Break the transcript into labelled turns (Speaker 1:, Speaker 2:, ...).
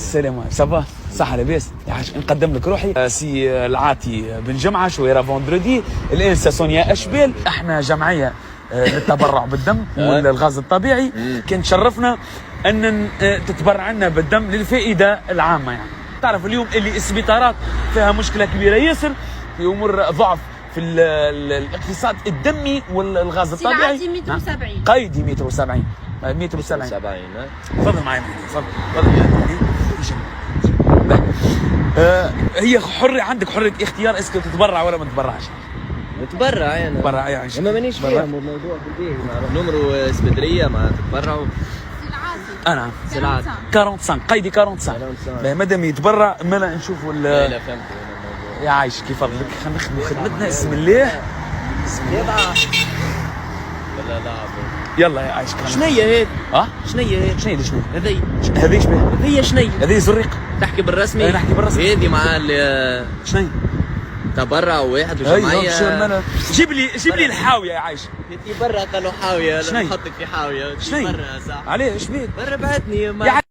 Speaker 1: السلام صباح صحة لاباس يا حاج نقدم لك روحي سي العاطي بن جمعة شويرة فوندردي الانسة سونيا اشبال. احنا جمعية للتبرع بالدم والغاز الطبيعي. كان تشرفنا ان تتبرع لنا بالدم للفائدة العامة. يعني تعرف اليوم اللي السبيطارات فيها مشكلة كبيرة ياسر في امور ضعف في الاقتصاد الدمي والغاز الطبيعي.
Speaker 2: سي متر و70
Speaker 1: قيدي متر و70 متر و70. تفضل معي تفضل هي عندك حريه اختيار اسكو تتبرع ولا ما تتبرعش.
Speaker 3: نتبرع انا
Speaker 1: تتبرع يا عايش.
Speaker 3: انا مانيش فاهم الموضوع بالبيه. نمرو اسبدريه ما تتبرعوا.
Speaker 1: انا
Speaker 3: سلعات
Speaker 1: 45 قيدي 45. مادام يتبرع مالا نشوفوا
Speaker 3: لا فهمت
Speaker 1: يا عايش كيف فضلك. خلينا نخدموا خدمتنا بسم الله. بسم الله.
Speaker 3: لا
Speaker 1: يلا يا عايش.
Speaker 3: شنية هيك؟
Speaker 1: شنية
Speaker 3: هيك؟
Speaker 1: شنية شنية؟
Speaker 3: هذي
Speaker 1: شبيه؟
Speaker 3: هي شنية؟
Speaker 1: هذه زريق.
Speaker 3: تحكي بالرسمي؟
Speaker 1: نحكي بالرسمي.
Speaker 3: هذه مع
Speaker 1: شنية؟
Speaker 3: تبرع واحد وجمعية.
Speaker 1: جيب لي الحاوية يا عايش.
Speaker 3: برا قالوا حاوية.
Speaker 1: شنية؟
Speaker 3: نحطك في حاوية.
Speaker 1: شنية؟
Speaker 3: برا صح.
Speaker 1: عليه ايش بيك؟
Speaker 3: برا بعتني